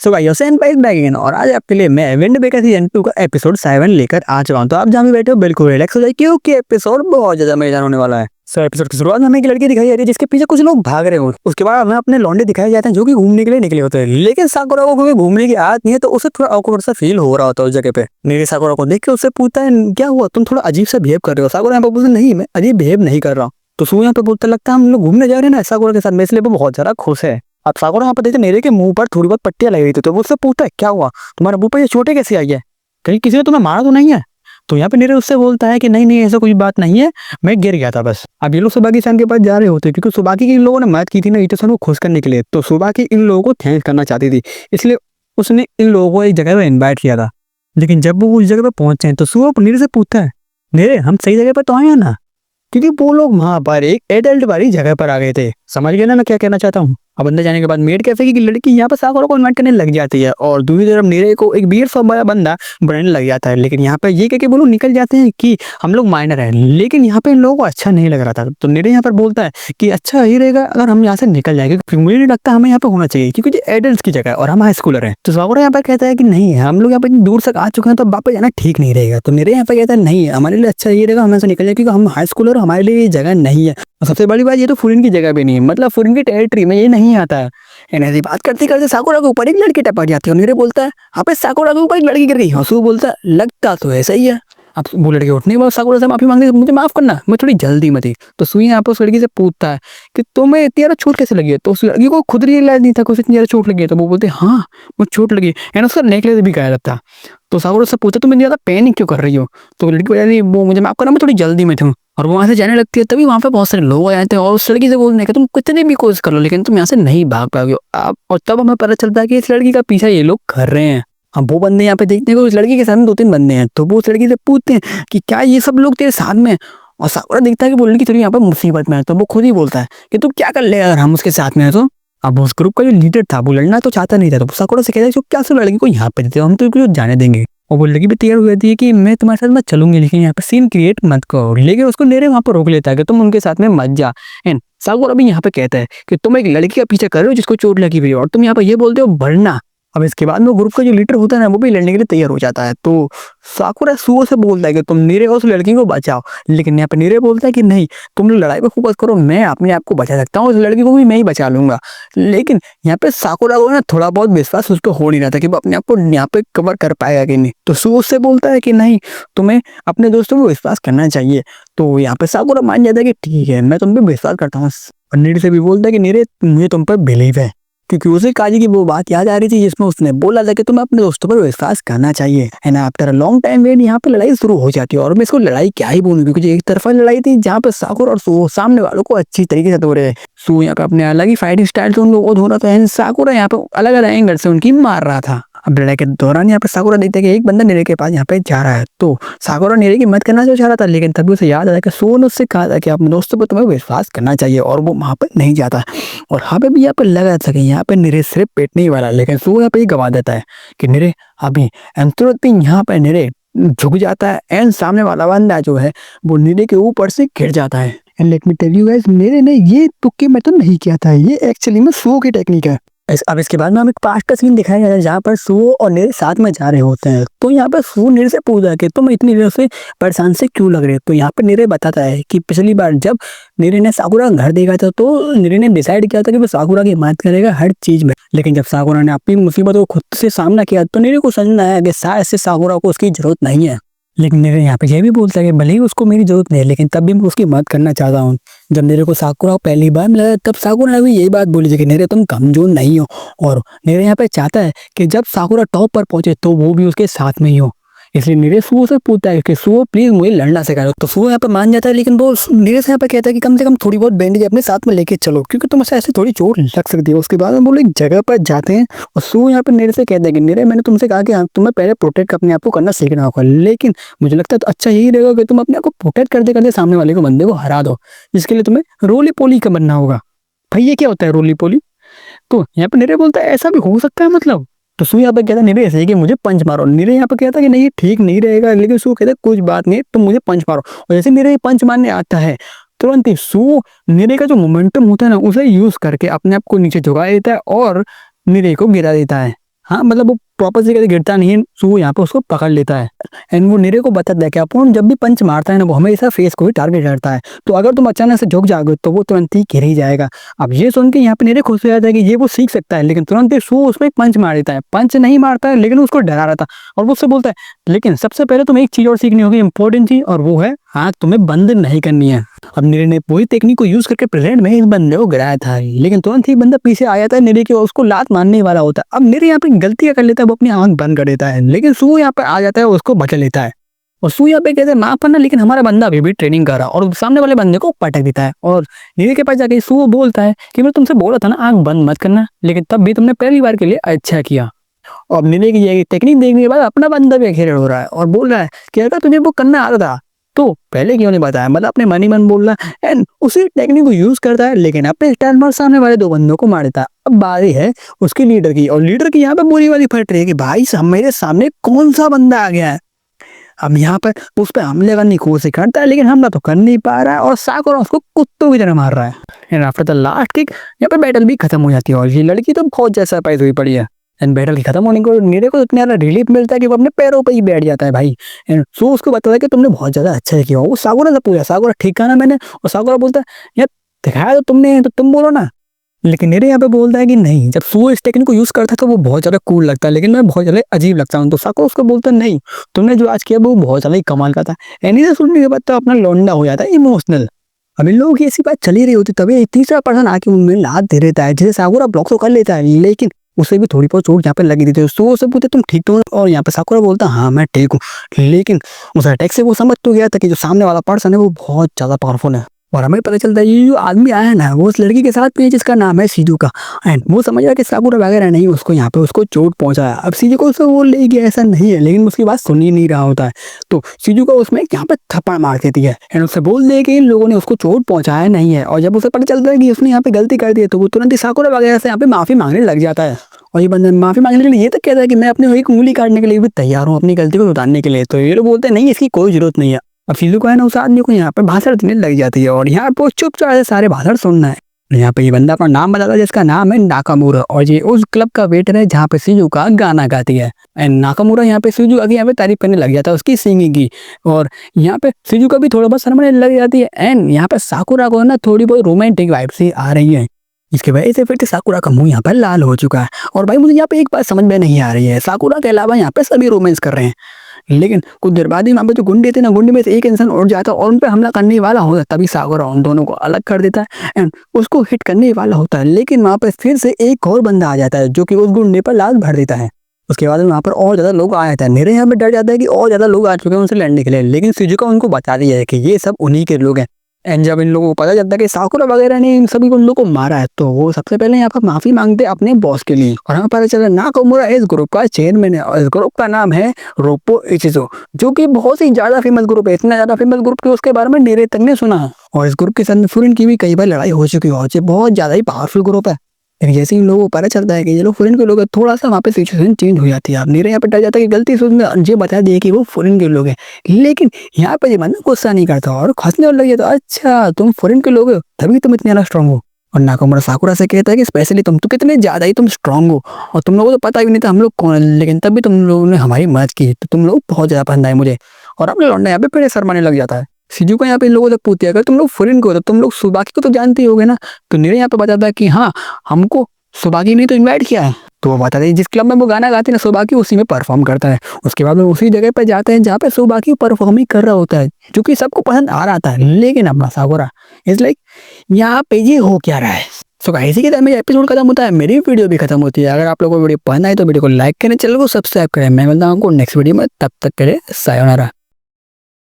सो भाई हुसैन भाई back again और आज आपके लिए मैं विंड बेकर सीजन 2 का एपिसोड 7 लेकर आ चुका हूं। तो आप जहां भी बैठे हो बिल्कुल रिलैक्स हो जाइए क्योंकि एपिसोड बहुत ज्यादा मजेदार होने वाला है। सो एपिसोड की शुरुआत में हमें एक लड़की दिखाई जा रही है जिसके पीछे कुछ लोग भाग रहे हो। उसके बाद हमें अपने लौंडे दिखाए जाते हैं जो कि घूमने के लिए निकले होते हैं, लेकिन साकुरा को क्योंकि घूमने की आदत नहीं है तो उसे थोड़ा ऑकवर्ड सा फील हो रहा होता है उस जगह पे। नीरे साकुरा को देख के उससे पूछता है क्या हुआ, तुम थोड़ा अजीब सा बिहेव कर रहे हो। साकुरा यहाँ पे बोलता नहीं मैं अजीब बिहेव नहीं कर रहा हूँ। तो सू यहाँ पे बोलता लगता है हम लोग घूमने जा रहे हैं ना साकुरा के साथ, मैं इसलिए बहुत ज्यादा खुश है। अब साकुरा यहाँ पे देखते नीरे के मुंह पर थोड़ी बहुत पट्टियां लगी रही थी तो वो उससे पूछता है क्या हुआ, तुम्हारे मुंह पर ये चोटें कैसे आई है, कहीं किसी ने तुम्हें मारा तो नहीं है। तो यहाँ पे नीरे उससे बोलता है कि नहीं नहीं ऐसा कोई बात नहीं है, मैं गिर गया था बस। अब ये लोग सुबाकी सान के पास जा रहे होते क्योंकि सुबाकी के इन लोगों ने मदद की थी ना ईटोसन को खुश करने के लिए, तो सुबाकी इन लोगों को थैंक्स करना चाहती थी, इसलिए उसने इन लोगों को एक जगह पे इन्वाइट किया था। लेकिन जब वो उस जगह पे पहुंचे तो सुबह नीरे से पूछता है नीरे हम सही जगह पर तो आए हैं ना, क्योंकि वो लोग वहां पर एक एडल्ट वाली जगह पर आ गए थे। समझ गए ना मैं क्या कहना चाहता हूँ। अब अंदर जाने के बाद मेड कैफे की लड़की यहाँ पर साकुरा को इन्वाइट करने लग जाती है और दूसरी तरफ नीरे को एक बियर शॉप वाला बंदा बनाने लग जाता है। लेकिन यहाँ पे ये कह के वो लोग निकल जाते हैं कि हम लोग माइनर हैं, लेकिन यहाँ पे इन लोगों को अच्छा नहीं लग रहा था। तो नीरे यहाँ पर बोलता है कि अच्छा ही रहेगा अगर हम यहाँ से निकल जाएंगे, क्योंकि मुझे नहीं लगता हमें यहाँ पे होना चाहिए क्योंकि ये एडल्ट की जगह है और हम हाई स्कूलर हैं। तो साकुरा यहाँ पर कहता है कि नहीं हम लोग यहाँ पे दूर तक आ चुके हैं तो वापस जाना ठीक नहीं रहेगा। तो नीरे यहाँ पे कहता है नहीं हमारे लिए अच्छा ये रहेगा हम यहाँ से निकल जाए क्योंकि हम हाई स्कूलर, हमारे लिए ये जगह नहीं है। और सबसे बड़ी बात ये तो फुरिन की जगह भी नहीं है, मतलब फुरिन की टेरिटरी में ये नहीं आता है। ऐसी बात करते करते साकुरा के ऊपर एक लड़की टपक जाती है और नीरे बोलता है हाँ साकुरा के ऊपर एक लड़की गिर गई। हंसू बोलता है लगता तो ऐसा ही है। अब वो लड़की उठने के बाद साकुरा से माफी मांगती है मुझे माफ करना मैं थोड़ी जल्दी में थी। तो सुई यहाँ पर उस लड़की से पूछता है कि तुम्हें इतनी ज्यादा चोट कैसे लगी है। तो उस लड़की को खुद रियलाइज नहीं था कि उसे इतनी ज्यादा चोट लगी है। तो वो बोलते हाँ मुझे चोट लगी है, उसका नेकलेस भी गायब था। तो साकुरा से पूछा तुम इतनी ज्यादा पैनिक क्यों कर रही हो। तो लड़की बोली वो मुझे माफ करना मैं थोड़ी जल्दी में थी। और वो वहां से जाने लगती है तभी वहां पे बहुत सारे लोग आ जाते हैं और उस लड़की से बोलने का तुम कितनी भी कोशिश कर लो लेकिन तुम यहाँ से नहीं भाग पाओगे आप। और तब हमें पता चलता है कि इस लड़की का पीछा ये लोग कर रहे हैं। हम वो बंदे यहाँ पे देखते हैं कि उस लड़की के साथ में 2-3 बंदे हैं। तो वो उस लड़की से पूछते हैं कि क्या ये सब लोग तेरे साथ में। और साकुरा दिखता है कि वो लड़की थोड़ी यहाँ पर मुसीबत में है। तो वो खुद ही बोलता है कि तू क्या कर ले अगर हम उसके साथ में है तो। अब उस ग्रुप का जो लीडर था वो लड़ना तो चाहता नहीं था, तो साकुरा से कहता है क्या सिर्फ लड़की को यहाँ पे देते हो, हम तो जाने देंगे। और वो लड़की भी तैयार हो जाती है कि मैं तुम्हारे साथ मत चलूंगी लेकिन यहाँ पे सीन क्रिएट मत करो। लेकिन उसको नीरे वहां पर रोक लेता है कि तुम उनके साथ में मत जा। एंड साकुरा भी यहाँ पे कहता है कि तुम एक लड़की का पीछा कर रहे हो जिसको चोट लगी हुई है और तुम यहाँ पे ये बोलते हो भरना। अब इसके बाद में ग्रुप का जो लीडर होता है ना वो भी लड़ने के लिए तैयार हो जाता है। तो साकुरा सुओ से बोलता है कि तुम नीरे और उस लड़की को बचाओ, लेकिन यहाँ पे नीरे बोलता है कि नहीं तुम लोग लड़ाई पे फोकस करो, मैं अपने आप को बचा सकता हूँ, उस लड़की को भी मैं ही बचा लूंगा। लेकिन यहाँ पे साकुरा को ना थोड़ा बहुत विश्वास उसको हो नहीं रहा था कि वो अपने आप को यहाँ पे कवर कर पाएगा कि नहीं। तो सुओ से बोलता है कि नहीं तुम्हें अपने दोस्तों को विश्वास करना चाहिए। तो यहाँ पे साकुरा मान जाता है कि ठीक है मैं तुम पे विश्वास करता हूँ। और नीरे से भी बोलता है कि नीरे मुझे तुम पर बिलीव है, क्योंकि उसे काजी की वो बात याद आ रही थी जिसमें उसने बोला था कि तुम्हें अपने दोस्तों पर विश्वास करना चाहिए है ना। After a long time wait यहाँ पे लड़ाई शुरू हो जाती है और मैं इसको लड़ाई क्या ही बोलूं क्योंकि एक तरफा लड़ाई थी जहाँ पे साकुरा और सू सामने वालों को अच्छी तरीके से धो रहे हैं। सू यहाँ पे अपने अलग ही फाइटिंग स्टाइल से उन लोगों को धो रहा था, साकुरा यहाँ पे अलग अलग एंगल से उनकी मार रहा था। अब लड़ाई के दौरान यहाँ पे साकुरा देखता है कि एक बंदा नीरे के पास यहाँ पे जा रहा है। तो साकुरा नीरे की मदद करना जो चाह रहा था, लेकिन तभी उसे याद आया कि सू ने उससे कहा था कि अपने दोस्तों पर तुम्हें विश्वास करना चाहिए और वो वहां पर नहीं जाता। और यहाँ पे भी यहाँ पे लगा था कि यहाँ पे नीरे सिर्फ पेटने ही वाला, लेकिन सू यहाँ पे ही गवा देता है कि नीरे अभी तुरंत भी यहाँ पे नीरे झुक जाता है एंड सामने वाला बंदा जो है वो नीरे के ऊपर से गिर जाता है। And let me tell you guys नीरे ने ये तुक्के में तो नहीं किया था, ये एक्चुअली में सू की टेक्निक है। अब इसके बाद में हमें एक पास्ट का सीन दिखाया जाता है जहाँ पर सू और नीरे साथ में जा रहे होते हैं। तो यहाँ पर सू नीरे से पूछा कि तुम इतनी देर से परेशान से क्यों लग रहे हो। तो यहाँ पर नीरे बताता है कि पिछली बार जब नीरे ने साकुरा घर देखा था तो नीरे ने डिसाइड किया था कि वो साकुरा की मदद करेगा हर चीज में, लेकिन जब साकुरा ने अपनी मुसीबतों को खुद से सामना किया तो नीरे को समझ आया कि शायद से साकुरा को उसकी जरूरत नहीं है। लेकिन नीरे यहाँ पे ये भी बोलता है कि भले ही उसको मेरी जरूरत नहीं है लेकिन तब भी मैं उसकी मदद करना चाहता हूँ। जब नीरे को साकुरा पहली बार मिला तब साकुरा ने भी यही बात बोली थी कि नीरे तुम कमजोर नहीं हो, और नीरे यहाँ पे चाहता है कि जब साकुरा टॉप पर पहुंचे तो वो भी उसके साथ में ही हो। इसलिए नीरे सुओ से पूछता है कि सुओ प्लीज मुझे लड़ना सिखा दो। तो सुओ यहाँ पे मान जाता है, लेकिन वो नीरे से यहाँ पे कहता है कि कम से कम थोड़ी बहुत बैंडेज अपने साथ में लेके चलो क्योंकि तुम ऐसे थोड़ी चोट लग सकती है। उसके बाद में वो लोग एक जगह पर जाते हैं और सुओ यहाँ पे नीरे से कहता है कि नीरे मैंने तुमसे कहा कि तुम्हें पहले प्रोटेक्ट अपने आप को करना सीखना होगा, लेकिन मुझे लगता है तो अच्छा यही रहेगा कि तुम अपने आप को प्रोटेक्ट करते करते सामने वाले को बंदे को हरा दो, जिसके लिए तुम्हें रोली पोली का बनना होगा। भाई ये क्या होता है रोली पोली। तो यहाँ पे नीरे बोलता है ऐसा भी हो सकता है मतलब। तो सू यहाँ पे कहता है नीरे ऐसे ही कि मुझे पंच मारो। नीरे यहाँ पे कहता है कि नहीं ये ठीक नहीं रहेगा, लेकिन सू कहता है कुछ बात नहीं तुम मुझे पंच मारो। और जैसे नीरे पंच मारने आता है तुरंत ही सू नीरे का जो मोमेंटम होता है ना उसे यूज करके अपने आप को नीचे झुका देता है और नीरे को गिरा देता है। हाँ मतलब वो प्रॉपर से कभी गिरता नहीं है, सो यहाँ पे उसको पकड़ लेता है एंड वो नीरे को बताता है कि अपोनेंट जब भी पंच मारता है ना वो हमेशा फेस को ही टारगेट करता है, तो अगर तुम अचानक से झुक जाओगे तो वो तुरंत ही गिर ही जाएगा। अब ये सुन के यहाँ पे नीरे खुश हो जाता है कि ये वो सीख सकता है, लेकिन तुरंत ही सो उसमें पंच मार देता है। पंच नहीं मारता है लेकिन उसको डरा रहा था और वो उससे बोलता है लेकिन सबसे पहले तुम्हें एक चीज और सीखनी होगी, इंपॉर्टेंट चीज, और वो है आँख तुम्हें बंद नहीं करनी है। अब नीरे ने वही टेक्निक को यूज करके प्रेजेंट में इस बंदे को गिराया था, लेकिन तुरंत ही बंदा पीछे आ जाता है नीरे की और उसको लात मारने वाला होता है। अब नीरे यहाँ पे गलती क्या कर लेता है, वो अपनी आंख बंद कर देता है, लेकिन सू यहाँ पे आ जाता है, उसको बचा लेता है और सू यहाँ पे कहते हैं माफ करना, लेकिन हमारा बंदा अभी भी ट्रेनिंग कर रहा है और सामने वाले बंदे को पटक देता है। और नीरे के पास जाके सू बोलता है कि मैं तुमसे बोला था ना आंख बंद मत करना, लेकिन तब भी तुमने पहली बार के लिए अच्छा किया। और नीरे की ये टेक्निक देखने के बाद अपना बंदा भी घेरे हो रहा है और बोल रहा है कि अगर तुझे वो करना आता था तो पहले क्यों नहीं बताया, मतलब अपने मन ही मन बोल रहा है एंड उसी टेक्निक को यूज करता है, लेकिन अपने स्टाइल पर सामने वाले दो बंदों को मार देता है। अब बारी है उसके लीडर की, और लीडर की यहाँ पे बुरी वाली फट रही है कि भाई साहब मेरे सामने कौन सा बंदा आ गया है। अब यहाँ पर उस पर हमले करने की कोशिश करता है, लेकिन हमला तो कर नहीं पा रहा है और साकुरा उसको कुत्तों की तरह मार रहा है and after the last kick यहाँ पे बैटल भी खत्म हो जाती है और ये लड़की तो बहुत जैसा पैदा हुई पड़ी है एंड बैटल खत्म होने को नीरे को इतना रिलीफ मिलता है कि वो अपने पैरों पर ही बैठ जाता है भाई। एंड सो उसको बताता है कि तुमने बहुत ज्यादा अच्छा किया। वो साकुरा से पूछा साकुरा ठीक कहा ना मैंने, और साकुरा बोलता है यार दिखाया तो तुमने, तो तुम बोलो ना। लेकिन नीरे यहाँ पे बोलता है कि नहीं, जब सू इस टेक्निक को यूज करता है तो वो बहुत ज्यादा कूल लगता है, लेकिन मैं बहुत ज्यादा अजीब लगता हूँ। तो साकुरा उसको बोलता है नहीं तुमने जो आज किया वो बहुत ज्यादा ही कमाल का था। एंड इसे सुनने के बाद तो अपना लौंडा हो जाता है इमोशनल। अब इन लोगों की ऐसी बात चली रही होती तभी तीसरा पर्सन आके उनमें लात दे देता है, जिसे साकुरा ब्लॉक तो कर लेता है, लेकिन उसे भी थोड़ी बहुत चोट यहाँ पे लगी देती है। तो उससे पूछते तुम ठीक तो हो, और यहाँ पे साकुरा बोलता हाँ मैं ठीक हूँ, लेकिन उस अटैक से वो समझ तो गया था कि जो सामने वाला पर्सन है वो बहुत ज्यादा पावरफुल है। और हमें पता चलता है ये जो आदमी आया ना वो उस लड़की के साथ भी है जिसका नाम है शिजुका, एंड वो समझ रहा है कि साकुरा वगैरह नहीं उसको यहाँ पे उसको चोट पहुंचाया। अब शिजुका उससे वो ले गया ऐसा नहीं है, लेकिन उसकी बात सुन ही नहीं रहा होता है, तो शिजुका उसमें यहाँ पे थप्पड़ मार देती है एंड उससे बोल दे कि इन लोगों ने उसको चोट पहुंचाया नहीं है। और जब उसे पता चलता है कि उसने यहाँ पे गलती कर दी है तो वो तुरंत ही साकुरा वगैरह से यहाँ पे माफी मांगने लग जाता है। और ये बंदा माफी मांगने के लिए ये तक कहता है कि मैं अपनी एक उंगली काटने के लिए भी तैयार हूँ अपनी गलती को सुधारने के लिए। तो ये लोग बोलते हैं नहीं इसकी कोई जरूरत नहीं है। अब शिजुका है ना उस आदमी को यहाँ पे भाषण देने लग जाती है और यहाँ पे चुपचाप से सारे भाषण सुनना है। यहाँ पे ये बंदा अपना नाम बताता है जिसका नाम है नाकामुरा, और ये उस क्लब का वेटर है जहाँ पे शिजुका गाना गाती है। एंड नाकामुरा यहाँ पे शिजुका की यहाँ पे तारीफ करने लग जाता है उसकी सिंगिंग की, और यहाँ पे शिजुका भी थोड़ा बहुत शर्माने लग जाती है। एंड यहाँ पे साकुरा को ना थोड़ी बहुत रोमांटिक वाइब से आ रही है, इसके वजह से फिर साकुरा का मुंह यहाँ पर लाल हो चुका है। और भाई मुझे यहाँ पे एक बात समझ में नहीं आ रही है, साकुरा के अलावा यहाँ पे सभी रोमांस कर रहे हैं, लेकिन कुछ देर बाद ही वहाँ पे जो गुंडे थे ना गुंडे में से एक इंसान उड़ जाता है और उन पे हमला करने वाला होता है, तभी साकुरा उन दोनों को अलग कर देता है एंड उसको हिट करने वाला होता है। लेकिन वहाँ पे फिर से एक और बंदा आ जाता है जो कि उस गुंडे पर लात भर देता है। उसके बाद वहाँ पर और ज्यादा लोग आ जाते हैं। मेरे यहाँ पे डर जाता है कि और ज्यादा लोग आ चुके हैं उनसे लड़ने के लिए, लेकिन शिजुका उनको बता दिया है कि ये सब उन्हीं के लोग हैं। एंड जब इन लोगों को पता चलता है कि साकुरा वगैरह ने इन सभी उन लोगों को मारा है तो वो सबसे पहले यहाँ पर माफी मांगते हैं अपने बॉस के लिए। और हमें पता चला नाकामुरा इस ग्रुप का चेयरमैन है और इस ग्रुप का नाम है रोप्पो इचिजो, जो कि बहुत ही ज्यादा फेमस ग्रुप है। इतना ज्यादा फेमस ग्रुप के उसके बारे में नीरे तक ने सुना है, और इस ग्रुप के साथ फुरिन की भी कई बार लड़ाई हो चुकी है। बहुत ज्यादा ही पावरफुल ग्रुप है। लेकिन जैसे ही इन लोगों को पता चलता है कि ये लोग फॉरेन के लोग हैं, थोड़ा सा वहाँ पे सिचुएशन चेंज हो जाती है। अब नीरे यहाँ पे डर जाता है कि गलती से उसने ये बता दिया कि वो फॉरेन के लोग हैं, लेकिन यहाँ पे ये बंदा गुस्सा नहीं करता और हंसने लग जाता है, अच्छा तुम फॉरेन के लोग हो तभी तुम इतने ज्यादा स्ट्रांग हो। और नाकामुरा साकुरा से कहता है कि स्पेशली तुम तो कितने ज्यादा ही तुम स्ट्रांग हो, और तुम लोगों को तो पता भी नहीं था हम लोग कौन है, लेकिन तब भी तुम लोगों ने हमारी मदद की, तो तुम लोग बहुत ज्यादा पसंद आए मुझे। और अब लौंडा यहाँ पे फिर शर्माने लग जाता है। शिजुका यहाँ पे इन लोगों से पूछती है अगर तुम लोग फॉरेन को हो तो तुम लोग सुबाकी को तो जानते ही होगे ना। तो नीरे यहाँ पे बताता है कि हाँ हमको सुबाकी ने तो इनवाइट किया है। तो वो बताते हैं जिस क्लब में वो गाना गाते हैं ना सुबाकी उसी में परफॉर्म करता है। उसके बाद वो उसी जगह पे जाते हैं जहाँ पे सुबाकी परफॉर्म ही कर रहा होता है, जो कि सबको पसंद आ रहा था। लेकिन अपना साकुरा इज लाइक यहाँ पे ये हो क्या रहा है। सो गाइस इसी के साथ मेरा एपिसोड खत्म होता है, मेरी वीडियो भी खत्म होती है। अगर आप लोगों को वीडियो पसंद आए तो वीडियो को लाइक करें, चैनल को सब्सक्राइब करें। मैं मिलता हूँ आपको नेक्स्ट वीडियो में, तब तक के लिए सायोनारा।